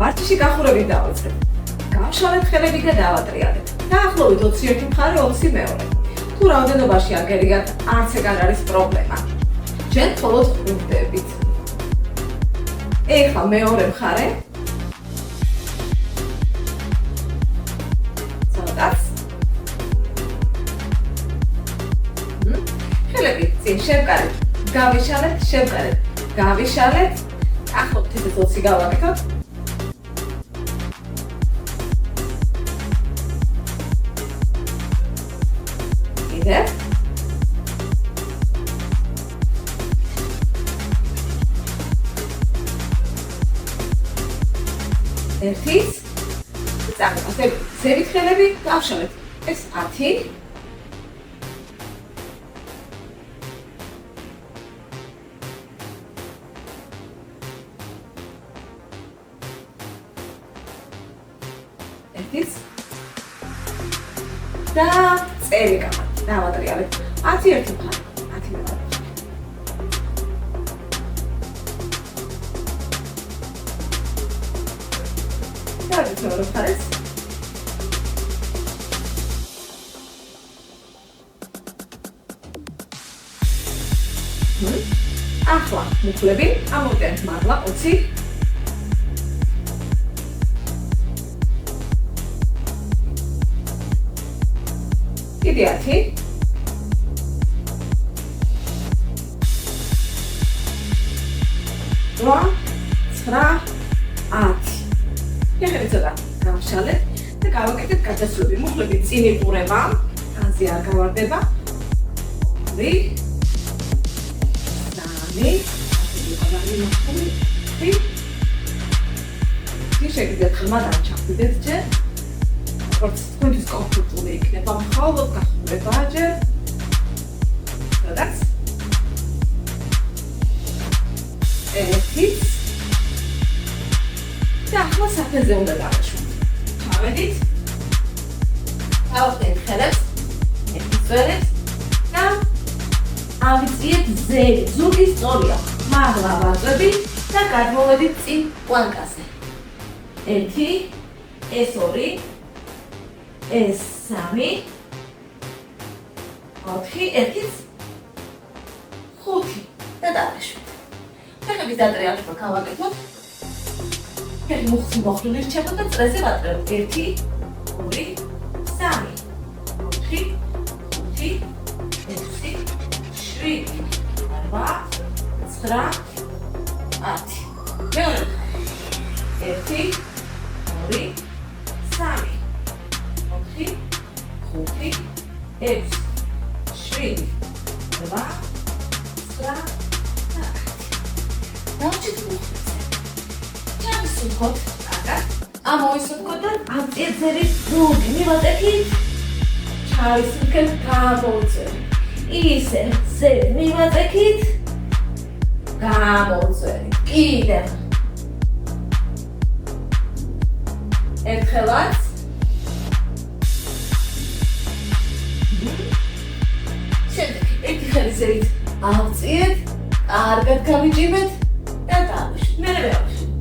ვარჯიში გახურებით დავიწყებ. გავშალეთ ხელები და დავატრიალეთ. დაახლოებით 21 მხარე 20 მეორე. თუ რაოდენობაში აგერიგათ, არც ეგ არ არის პრობლემა. ჩვენ მხოლოდ ხვდებით. ეხლა მეორე მხარე. ცოტაც. ხელები წინ შევკარეთ. გავიშალეთ, შევკარეთ. გავიშალეთ. ახლობთ ისე 20 გავაკეთოთ. კიდევ. ერთის. წამოყავთ. ზევით ხელები გავშალეთ. ეს 10. და წერი დავატრიალეთ. 10 ერთი მხარე, 10 მეორე. დავით მეორე მხარეს. ახლა მუხლები ამოვიტანეთ მაღლა 20. კიდე 10. რვა, 9, 10. ეხლა ცოტა გავშალეთ და გავაკეთეთ გადასვლები. მუხლები წინ იყურება, განზე არ გავარდება. 2, 3, შეგიძლიათ ხმა დაჩახდეთ ჯერ. თქვენთვის კომფორტული იქნება მხოლოდ გახურება ჯერ. სადაც? ერთიც. და ახლა საფენზე უნდა დავაშვათ. ჩავედით. დავახდენთ ხელებს. ერთის წვერებს და ავიწიეთ ზევით. ზურგი სწორია. მაღლა ვაწვევით და გადმოვედით წინ პლანკაზე. 1, ეს 2, ეს 3, 4, ერთიც, 5 და დავაშვით. ფეხების დატრიალება გავაკეთოთ. ფეხი მუხლი მოხდული რჩება და წრეზე ვატრევთ. 1, 2, 3, 4, 5, 6, 7, 8, 9, 10. მეორე. 1, 2, 3, 4, 5, 6, 7, 8, 9, 10. დავჭით მუხლებზე. ჩავისუნთქოთ, კარგად. ამოვისუნთქოთ და ამწიეთ ზევის ზურგი. მივაწექით. ჩავისუნთქეთ, გამოვწევით. ისე ზევით მივაწექით. გამოვწევით. კიდევ. ერთხელაც. შემდეგ ერთი ხელი ზევით ავწიეთ, კარგად გავიჭიმეთ და დავაშვით. მერე ვავაშვით.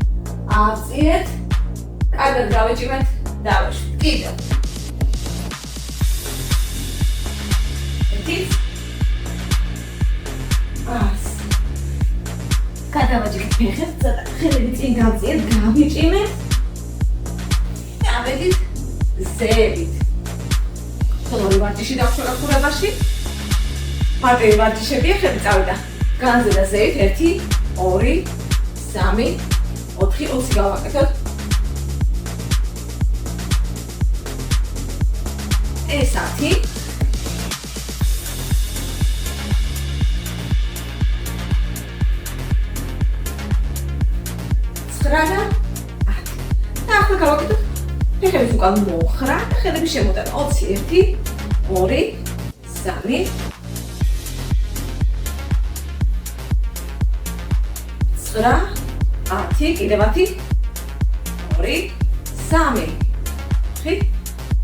ავწიეთ, კარგად გავიჭიმეთ, დავაშვით. კიდევ. ერთიც. გადავაჭირეთ ფეხებს, ცოტა ხელები წინ გავწიეთ, გავიჭიმეთ. ავედით ზევით. ხოლმე ვარჯიში დავხვრა ხურებაში. მარტივი ვარჯიშებია, ხელი წავიდა. განზე და ზევით 1, 2, 3, 4, 20 გავაკეთოთ. ეს 10. სტრადა. და ახლა გავაკეთოთ. ფეხების უკან მოხრა და ხელები შემოტანა. 21, 2, 3, 9, 10, კიდევ 10, 2, 3,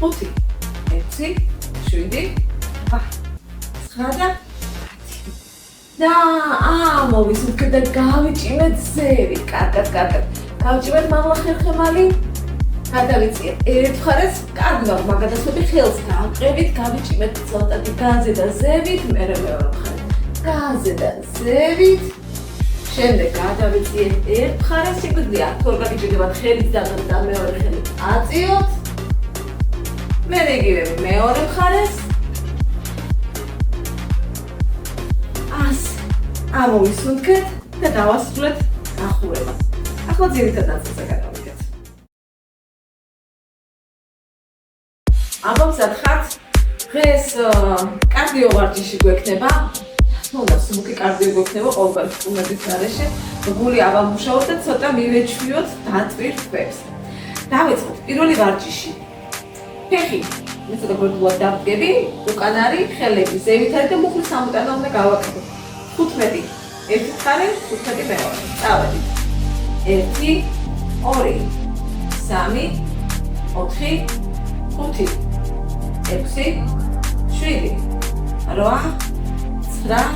4, 5, 6, 7, 8, 9 და 10. და ამოვისუნთქეთ და გავიჭიმეთ ზევით. კარგად. გავჭირეთ მამლა ხერხემალი. გადავიწიეთ ერთ მხარეს, კარგი ვარ, გადასვები ხელს გავყევით, გავიჭიმეთ ცოტათი გაზზე და ზევით, მერე მეორე მხარეს. გაზზე და ზევით. შემდეგ გადავიწიეთ ერთ მხარეს, სიკვდილი აქ თორ გაგიჭირდებათ ხელით და მეორე ხელით აწიოთ. მერე იგივე მეორე მხარეს. ამოვისუნთქეთ და დავასრულეთ ახურება. ახლა ძირითად ნაწილზე გადავიდეთ. ამბობსად ხართ, დღეს კარდიო ვარჯიში გვექნება. თუნდა სმუკი კარდიო გვექნება ყოველგვარი სტუმრების გარეშე. გული ავამუშაოთ და ცოტა მივეჩვიოთ დატვირ თვებს. დავიწყოთ პირველი ვარჯიში. ფეხი ცოტა გვერდულად დავდგები, უკან არის ხელები ზევით არის და მუხლის სამოტანო უნდა გავაკეთოთ. 15 ერთი მხარე, 15 მეორე. წავედით. 1 2 3 4 5 6 7 8 9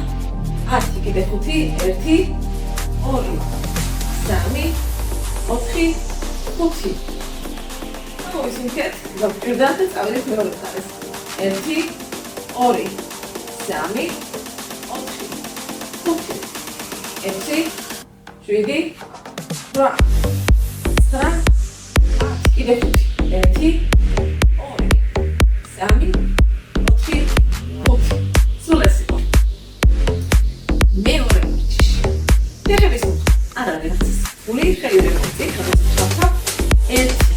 10 კიდე 5 1 2 3 4 5 მოვისუნთქეთ, გავჭირდათ და წავედით მეორე მხარეს. 1 2 3 4 6 7 8 9 კიდე 5 1 2 3 4 5 სულ ეს იყო. მეორე ვარჯიში. ფეხების მუხლი არ არის რაც გული ხელები მოწი, ხაზი ჩავსა. 1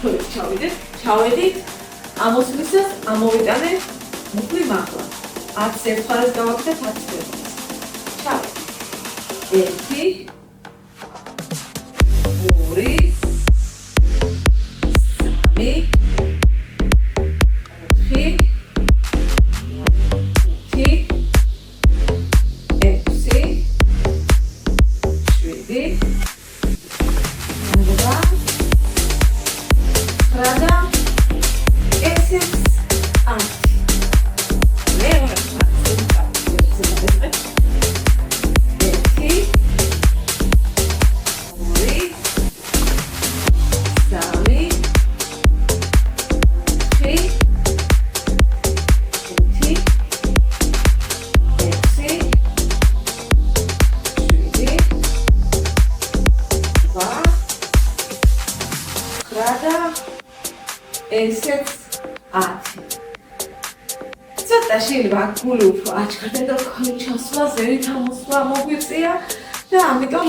2 3 ჩავედით, ამოსვლისას ამოვიტანეთ მუხლი მაღლა. 10 ერთ მხარეს გავაკეთეთ 10 ფეხს. ჩავედით. 1 2 3 გული უფრო აჩქარდა და თქვენი ჩასვლა ზევით ამოსვლა მოგვიწია და ამიტომ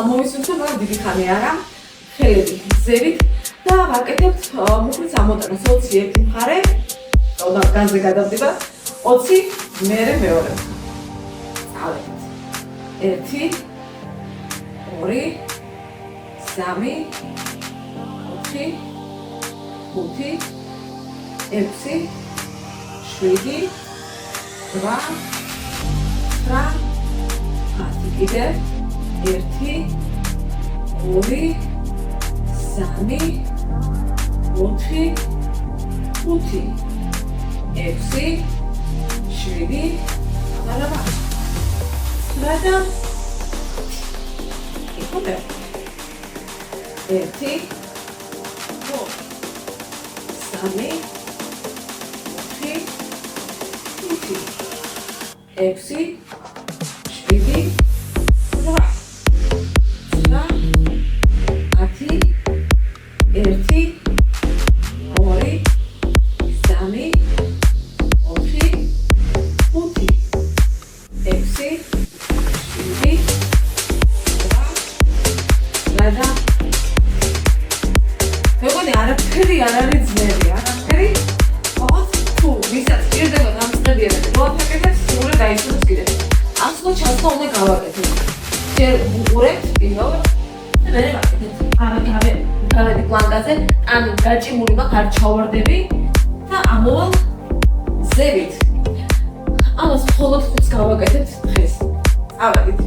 ამოვისუნთქო, მაგრამ დიდი ხანი არა, ხელები ზევით და ვაკეთებთ მუხლის ამოტანას 20 ერთი მხარე, და განზე გადავდება 20 მერე მეორე. წავედით. 1 2 3 4 5 6 7 8 9 კიდე 1 2 3 4 5 6 7 არა 9 იქნება 1 2 3 6 7 8 9 10 1 2 3 4 5 ახლა უნდა გავაკეთოთ. ჯერ ვუყურებთ პირველ და მერე ვაკეთებთ. გავედი პლანკაზე, ან გაჭიმული მაქვს, არ ჩავარდები და ამოვალ ზევით. ამას მხოლოდ 5 გავაკეთებთ დღეს. ავედით.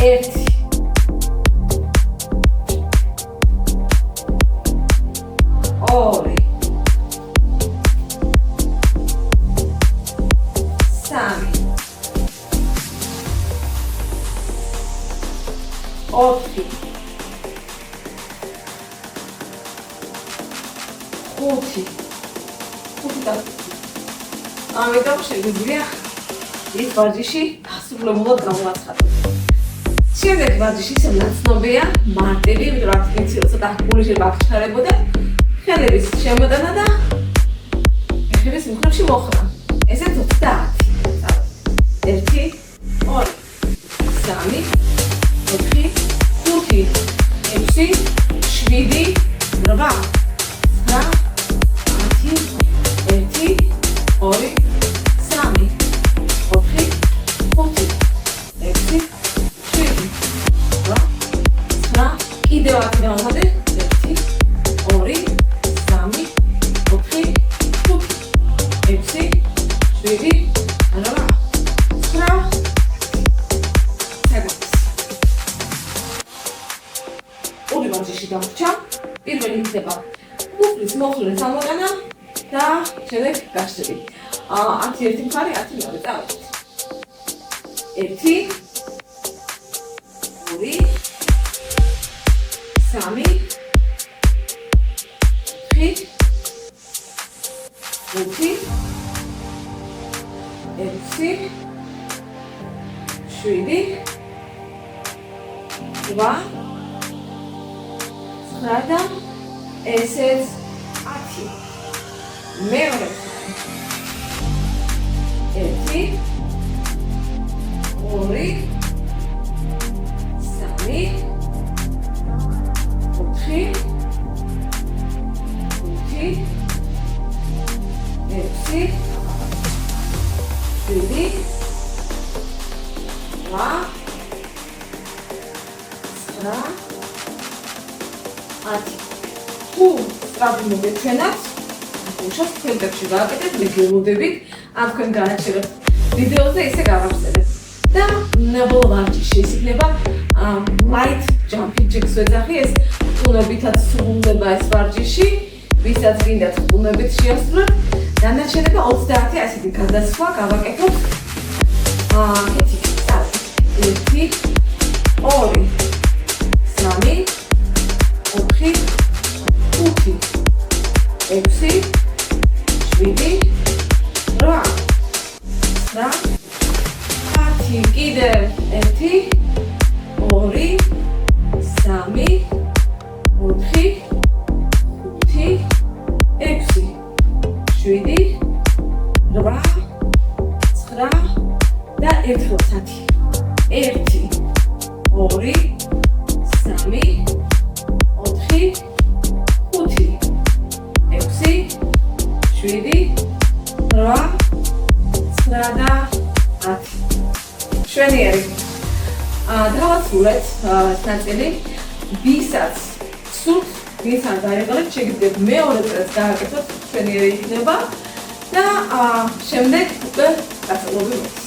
1 2 3 4 ამიტომ შეგვიძლია ის ვარჯიში დასრულებულად გავაცხადოთ. შემდეგ ვარჯიში ისე ნაცნობია, მარტივი, იმიტომ რომ აქცია ცოტა გულიშება აღჩარებოდა. ხელების შემოდანა და ხელების მხრებში მოხრა. ესეც 30. 1 2 3 4 5 6 7 8 9 10 2 3 4 5 6 7 8 კიდევ 10 დავამატე 1 2 3 4 5 6 7 დამრჩა. პირველი იქნება მუხლის მოხლეს ამოტანა და შემდეგ გასწრები. 10 ერთი მხარე, 10 მეორე წავედით. 1 2 3 4 5 6 7 8 Rada, ესეც 10. მეორე 1 2 3 4 5 6 7 8 თუ სწრაფი მოგეჩვენათ, უშავს თქვენებში გააკეთეთ, მე გელოდებით, ან თქვენ განაჩერებთ ვიდეოზე ისე გავახსენებთ. და ბოლო ვარჯიში ეს იქნება light jumping jacks ვეძახი, ეს ტუნებითაც სრულდება ეს ვარჯიში, ვისაც გინდათ ტუნებით შეასრულოთ. დანარჩენება 30 ასეთი გადასვლა გავაკეთოთ. კეთილი. 1 2 3 4 5 6 7 8 9 10 კიდევ 1 2 3 4 5 6 7 8 9 და ერთხელ 10 1 2 3 4 7 8 9 და 10. შვენიერი. დავასრულეთ ნაწილი. ვისაც სურთ, ვისაც დაიღალეთ, შეგიძლიათ მეორე წელს გააკეთოთ, შვენიერი იქნება და შემდეგ უკვე გასწავლები მოდის.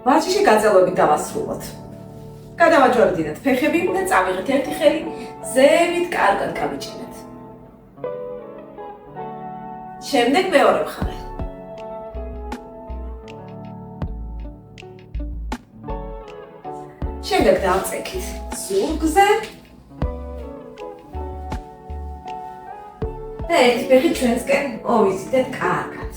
ვარჯიში გაწელვებით დავასრულოთ. გადავაჯვარდინეთ ფეხები და წავიღეთ ერთი ხელი ზევით კარგად გავიჭინეთ. შემდეგ მეორე მხარე. შემდეგ დავწექით ზურგზე და ერთი ფეხი ჩვენსკენ მოვიზიდეთ კარგად.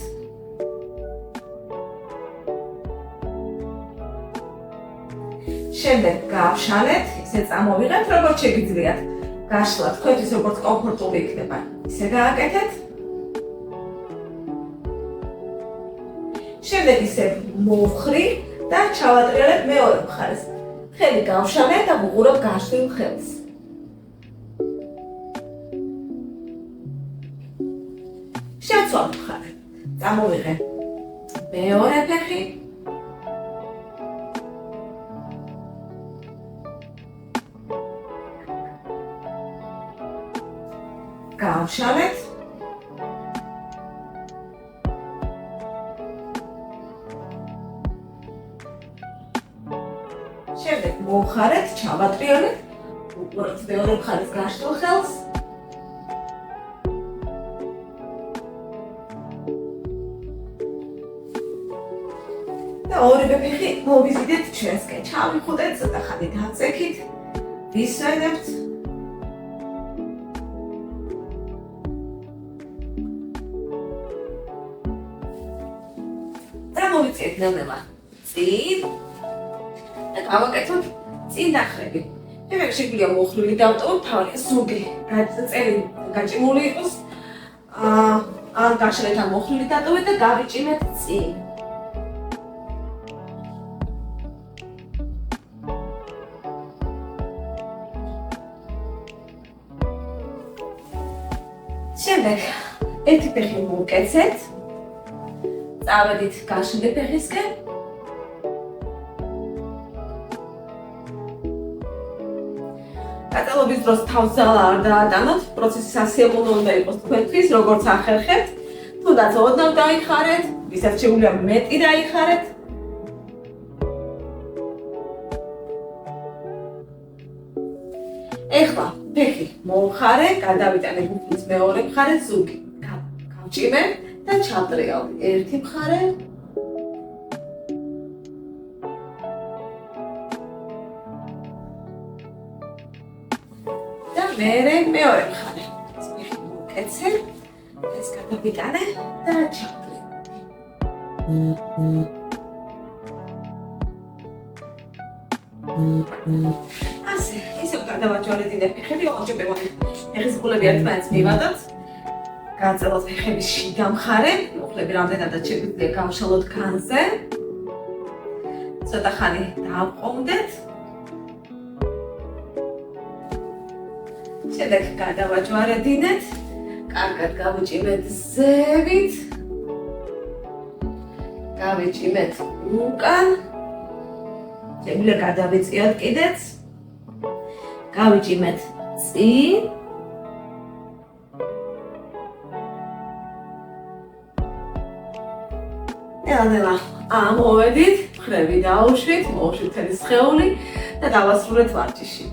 შემდეგ გავშალეთ, ისე წამოვიღეთ, როგორც შეგიძლიათ. გაშლა თქვენთვის როგორც კომფორტული იქნება, ისე გააკეთეთ. შემდეგ ისე მოვხრი და ჩავატრიალებ მეორე მხარეს. ხელი გავშალეთ და ვუყურებ გაშლილ ხელს. სვავ მხარე. Წამოვიღე მეორე ფეხი. გავშალეთ. შემდეგ მოვხარეთ, ჩავატრიალეთ. უყურებთ მეორე მხარეს გაშლილ ხელს. და ორივე ფეხი მოვიზიდეთ ჩვენსკენ. ჩავიხუტეთ, ცოტა ხანი დაწექით. ვისვენებთ. მოვიწიეთ ნელ-ნელა წინ და გავაკეთოთ წინ დახრები. შემდეგ შეგვიძლია მოხლული დავტოვოთ, თავი ზოგი გაჭიმული იყოს. ან გაშლეთ ან მოხლული დატოვეთ და გავიჭიმეთ წინ. შემდეგ ერთი ფეხი მოვკეცეთ. წავედით გაშლილი ფეხისკენ. გაწელობის დროს თავს ძალა არ დაატანოთ, პროცესი სასიამოვნო უნდა იყოს თქვენთვის, როგორც ახერხებთ. თუნდაც ოდნავ დაიხარეთ, ვისაც შეუძლია მეტი დაიხარეთ. ეხლა ფეხი მოვხარე, გადავიტანე გუფის მეორე მხარეს ზოგი. გავჭიმებ და ჩავტრიალდი ერთი მხარე. და მეორე მხარე. ფეხი მოვკეცე, ეს გადავიტანე და ჩავტრიალდი. ასე, ისევ გადავაჯვარედინე ფეხები, ოღონდ ფეხის ღულები ერთმანეთს მივადოთ. გაწელოთ ფეხების შიგა მხარე, უხლები რამდენადაც შეგვიძლია გავშალოთ განზე. ცოტა ხანი დავყომდეთ. შემდეგ გადავაჯვარედინეთ. კარგად გავუჭიმეთ ზევით. გავიჭიმეთ უკან. შეგვიძლია გადავიწიოთ კიდეც. გავიჭიმეთ წინ. ნელა ამოვედით, მხრები დაუშვით, მოვუშვით თელი სხეული და დავასრულეთ ვარჯიში.